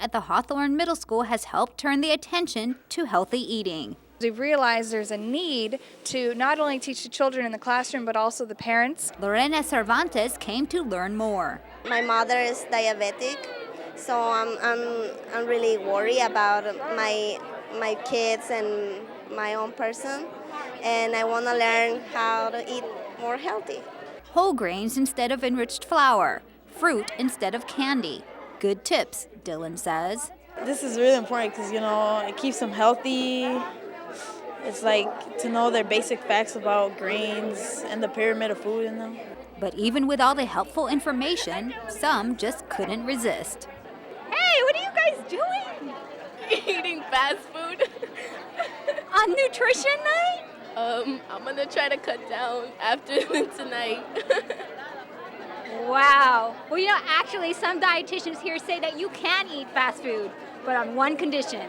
at the Hawthorne Middle School has helped turn the attention to healthy eating. We've realized there's a need to not only teach the children in the classroom, but also the parents. Lorena Cervantes came to learn more. My mother is diabetic, so I'm really worried about my kids and my own person, and I want to learn how to eat more healthy. Whole grains instead of enriched flour, fruit instead of candy. Good tips, Dylan says. This is really important because, it keeps them healthy. It's like to know their basic facts about grains and the pyramid of food in them. But even with all the helpful information, some just couldn't resist. Hey, what are you guys doing? Eating fast food. On nutrition night? I'm gonna try to cut down after tonight. Wow. Well, actually, some dietitians here say that you can eat fast food, but on one condition.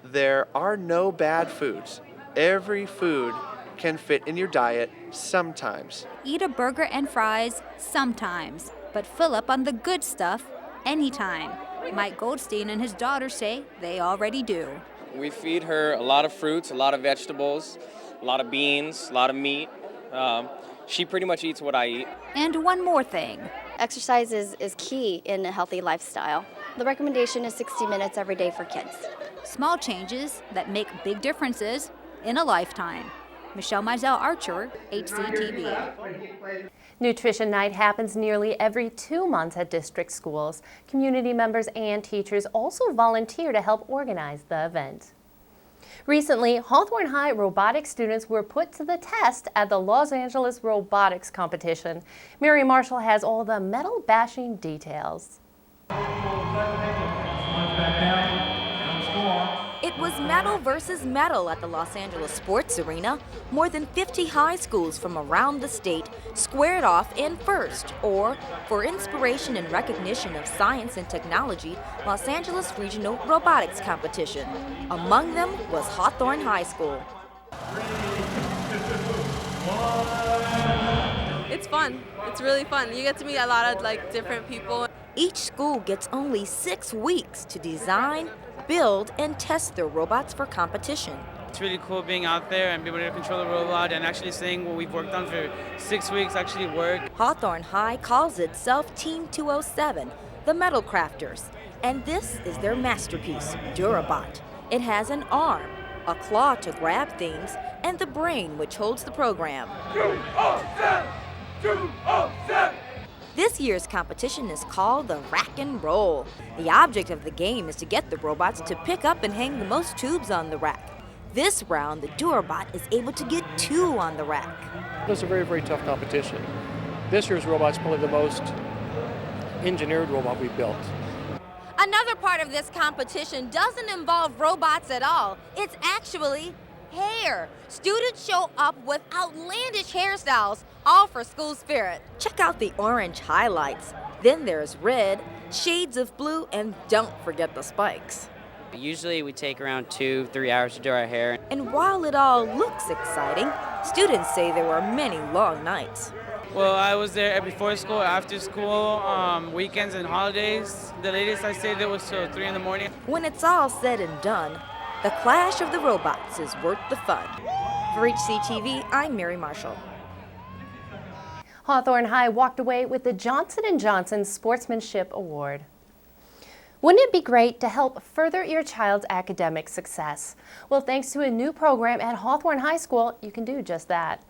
There are no bad foods. Every food can fit in your diet sometimes. Eat a burger and fries sometimes, but fill up on the good stuff anytime. Mike Goldstein and his daughter say they already do. We feed her a lot of fruits, a lot of vegetables, a lot of beans, a lot of meat. She pretty much eats what I eat. And one more thing. Exercise is key in a healthy lifestyle. The recommendation is 60 minutes every day for kids. Small changes that make big differences in a lifetime. Michelle Mizell Archer, HCTV. Nutrition Night happens nearly every 2 months at district schools. Community members and teachers also volunteer to help organize the event. Recently, Hawthorne High robotics students were put to the test at the Los Angeles Robotics Competition. Mary Marshall has all the medal bashing details. It was medal versus medal at the Los Angeles Sports Arena. More than 50 high schools from around the state squared off in first, or for inspiration and recognition of science and technology, Los Angeles Regional Robotics Competition. Among them was Hawthorne High School. It's fun. It's really fun. You get to meet a lot of different people. Each school gets only 6 weeks to design, build, and test their robots for competition. It's really cool being out there and being able to control the robot and actually seeing what we've worked on for 6 weeks actually work. Hawthorne High calls itself Team 207, the Metal Crafters, and this is their masterpiece, Durabot. It has an arm, a claw to grab things, and the brain which holds the program. 207! 207! This year's competition is called the Rack and Roll. The object of the game is to get the robots to pick up and hang the most tubes on the rack. This round, the Durabot is able to get 2 on the rack. It was a very, very tough competition. This year's robot's probably the most engineered robot we've built. Another part of this competition doesn't involve robots at all. It's actually hair. Students show up with outlandish hairstyles, all for school spirit. Check out the orange highlights. Then there's red, shades of blue, and don't forget the spikes. Usually we take around 2-3 hours to do our hair. And while it all looks exciting, students say there were many long nights. Well, I was there before school, after school, weekends and holidays. The latest I stayed there was till 3 in the morning. When it's all said and done, the clash of the robots is worth the fun. For HCTV, I'm Mary Marshall. Hawthorne High walked away with the Johnson & Johnson Sportsmanship Award. Wouldn't it be great to help further your child's academic success? Well, thanks to a new program at Hawthorne High School, you can do just that.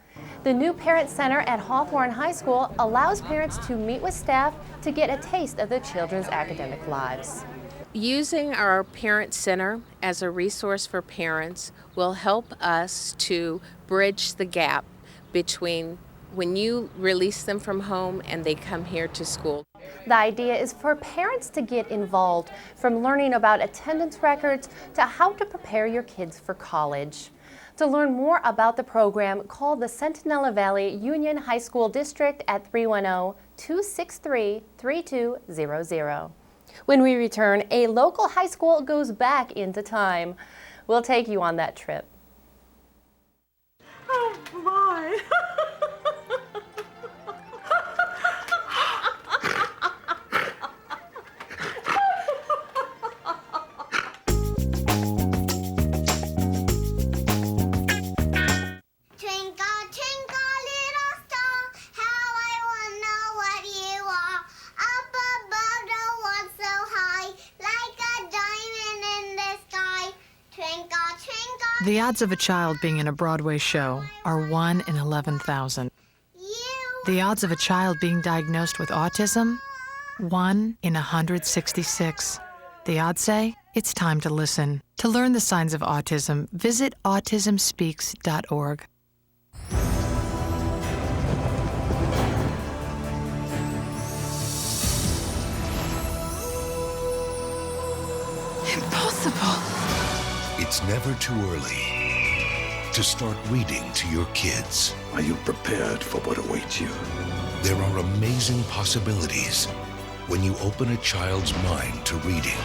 The new Parent Center at Hawthorne High School allows parents to meet with staff to get a taste of their children's academic lives. Using our Parent Center as a resource for parents will help us to bridge the gap between when you release them from home and they come here to school. The idea is for parents to get involved, from learning about attendance records to how to prepare your kids for college. To learn more about the program, call the Centinela Valley Union High School District at 310-263-3200. When we return, a local high school goes back into time. We'll take you on that trip. Oh my! The odds of a child being in a Broadway show are 1 in 11,000. The odds of a child being diagnosed with autism? 1 in 166. The odds say it's time to listen. To learn the signs of autism, visit autismspeaks.org. Impossible. It's never too early to start reading to your kids. Are you prepared for what awaits you? There are amazing possibilities when you open a child's mind to reading.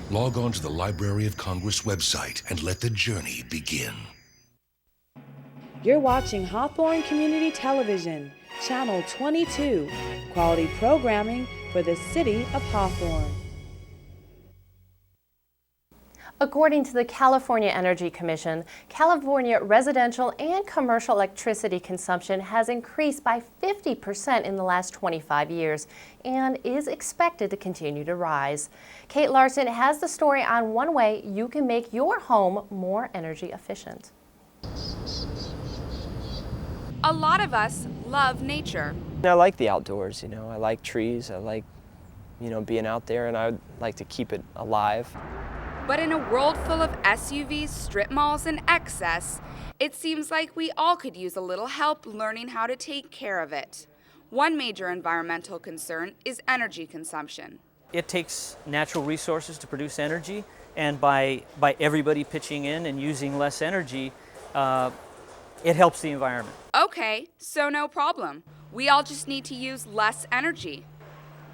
Log on to the Library of Congress website and let the journey begin. You're watching Hawthorne Community Television, Channel 22, quality programming for the city of Hawthorne. According to the California Energy Commission, California residential and commercial electricity consumption has increased by 50% in the last 25 years and is expected to continue to rise. Kate Larson has the story on one way you can make your home more energy efficient. A lot of us love nature. I like the outdoors, I like trees, I like, being out there, and I would like to keep it alive. But in a world full of SUVs, strip malls, and excess, it seems like we all could use a little help learning how to take care of it. One major environmental concern is energy consumption. It takes natural resources to produce energy, and by everybody pitching in and using less energy, it helps the environment. Okay, so no problem. We all just need to use less energy.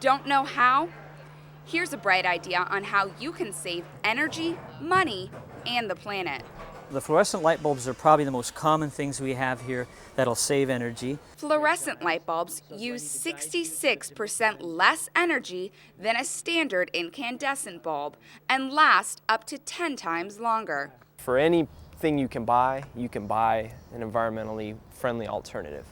Don't know how? Here's a bright idea on how you can save energy, money, and the planet. The fluorescent light bulbs are probably the most common things we have here that'll save energy. Fluorescent light bulbs use 66% less energy than a standard incandescent bulb and last up to 10 times longer. For anything you can buy an environmentally friendly alternative.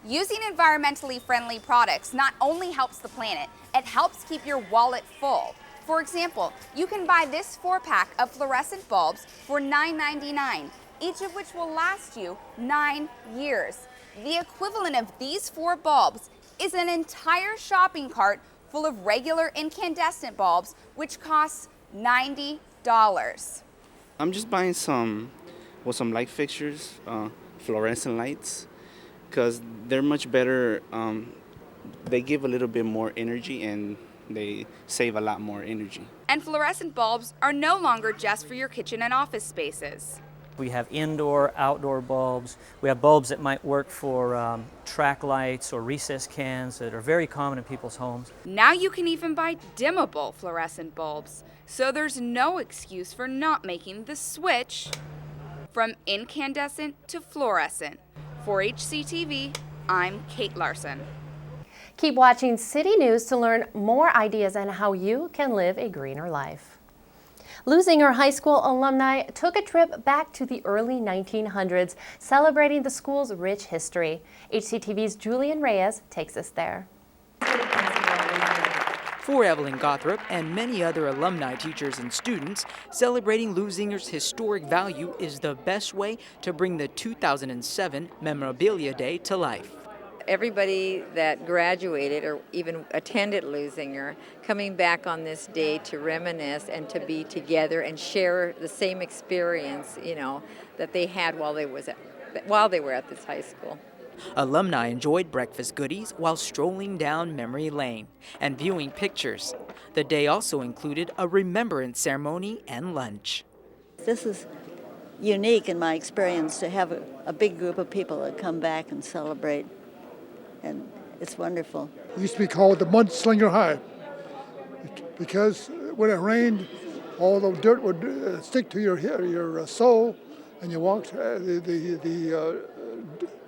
Using environmentally friendly products not only helps the planet, it helps keep your wallet full. For example, you can buy this 4-pack of fluorescent bulbs for $9.99, each of which will last you 9 years. The equivalent of these 4 bulbs is an entire shopping cart full of regular incandescent bulbs, which costs $90. I'm just buying some light fixtures, fluorescent lights, because they're much better. They give a little bit more energy and they save a lot more energy. And fluorescent bulbs are no longer just for your kitchen and office spaces. We have indoor, outdoor bulbs. We have bulbs that might work for track lights or recess cans that are very common in people's homes. Now you can even buy dimmable fluorescent bulbs, so there's no excuse for not making the switch from incandescent to fluorescent. For HCTV, I'm Kate Larson. Keep watching City News to learn more ideas on how you can live a greener life. Lusinger High School alumni took a trip back to the early 1900s, celebrating the school's rich history. HCTV's Julian Reyes takes us there. For Evelyn Gothrop and many other alumni, teachers, and students, celebrating Lusinger's historic value is the best way to bring the 2007 Memorabilia Day to life. Everybody that graduated or even attended Lusinger coming back on this day to reminisce and to be together and share the same experience, that they had while they were at this high school. Alumni enjoyed breakfast goodies while strolling down memory lane and viewing pictures. The day also included a remembrance ceremony and lunch. This is unique in my experience to have a big group of people that come back and celebrate, and it's wonderful. It used to be called the Mudslinger High because when it rained, all the dirt would stick to your sole, and you walked,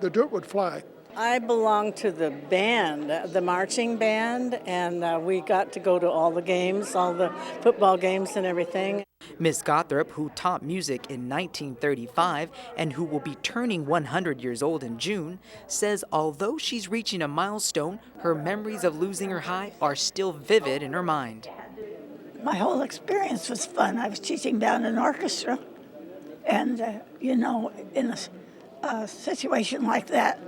the dirt would fly. I belong to the band, the marching band, and we got to go to all the games, all the football games and everything. Miss Gothrop, who taught music in 1935 and who will be turning 100 years old in June, says although she's reaching a milestone, her memories of Lusinger High are still vivid in her mind. My whole experience was fun. I was teaching band and orchestra, and you know, in a situation like that,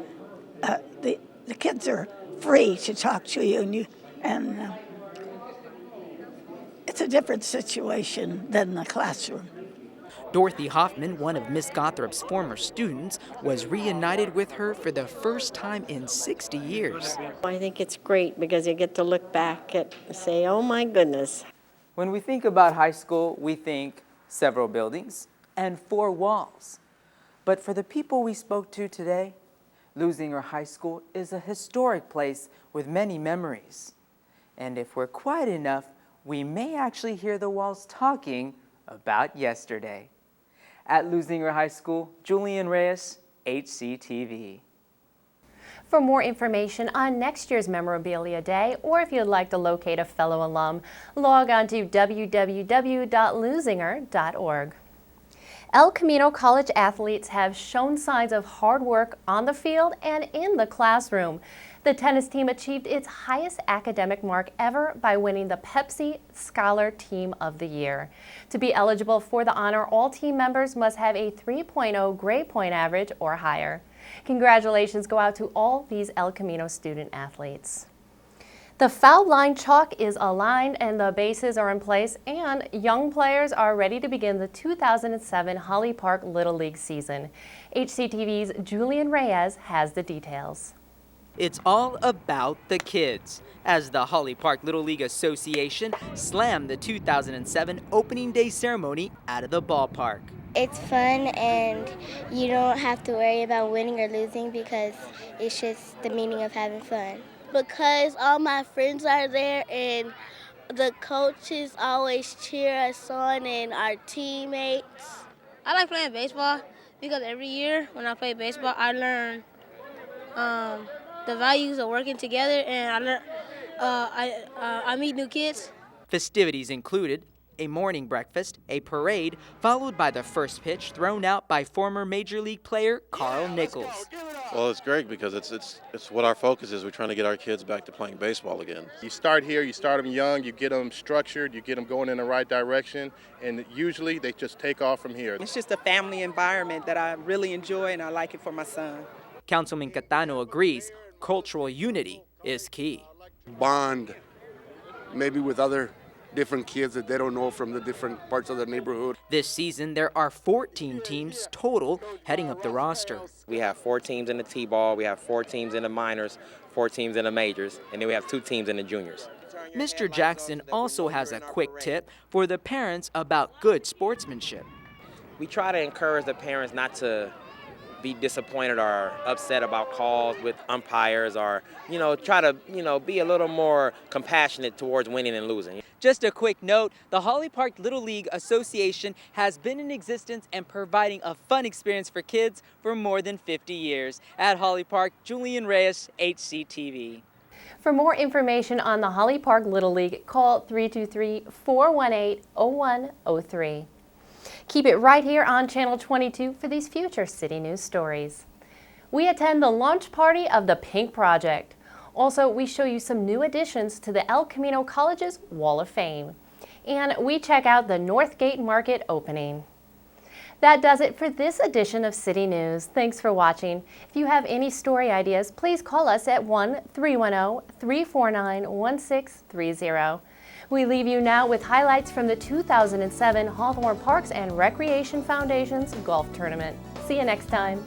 the kids are free to talk to you, and it's a different situation than the classroom. Dorothy Hoffman, one of Miss Gothrop's former students, was reunited with her for the first time in 60 years. I think it's great because you get to look back and say, oh my goodness. When we think about high school, we think several buildings and 4 walls. But for the people we spoke to today, Lusinger High School is a historic place with many memories. And if we're quiet enough, we may actually hear the walls talking about yesterday. At Lusinger High School, Julian Reyes, HCTV. For more information on next year's Memorabilia Day, or if you'd like to locate a fellow alum, log on to www.lusinger.org. El Camino College athletes have shown signs of hard work on the field and in the classroom. The tennis team achieved its highest academic mark ever by winning the Pepsi Scholar Team of the Year. To be eligible for the honor, all team members must have a 3.0 grade point average or higher. Congratulations go out to all these El Camino student athletes. The foul line chalk is aligned and the bases are in place, and young players are ready to begin the 2007 Holly Park Little League season. HCTV's Julian Reyes has the details. It's all about the kids, as the Holly Park Little League Association slammed the 2007 opening day ceremony out of the ballpark. It's fun and you don't have to worry about winning or losing because it's just the meaning of having fun. Because all my friends are there and the coaches always cheer us on and our teammates. I like playing baseball because every year when I play baseball, I learn the values of working together, and I learn I meet new kids. Festivities included a morning breakfast, a parade, followed by the first pitch thrown out by former Major League player Carl Nichols. Well, it's great because it's what our focus is. We're trying to get our kids back to playing baseball again. You start here, you start them young, you get them structured, you get them going in the right direction, and usually they just take off from here. It's just a family environment that I really enjoy, and I like it for my son. Councilman Catano agrees cultural unity is key. Bond, maybe with other different kids that they don't know from the different parts of the neighborhood. This season, there are 14 teams total heading up the roster. We have 4 teams in the T-ball, we have 4 teams in the minors, 4 teams in the majors, and then we have 2 teams in the juniors. Mr. Jackson also has a quick tip for the parents about good sportsmanship. We try to encourage the parents not to be disappointed or upset about calls with umpires, or, try to, be a little more compassionate towards winning and losing. Just a quick note, the Holly Park Little League Association has been in existence and providing a fun experience for kids for more than 50 years. At Holly Park, Julian Reyes, HCTV. For more information on the Holly Park Little League, call 323-418-0103. Keep it right here on Channel 22 for these future City News stories. We attend the launch party of the Pink Project. Also, we show you some new additions to the El Camino College's Wall of Fame. And we check out the Northgate Market opening. That does it for this edition of City News. Thanks for watching. If you have any story ideas, please call us at 1-310-349-1630. We leave you now with highlights from the 2007 Hawthorne Parks and Recreation Foundation's golf tournament. See you next time.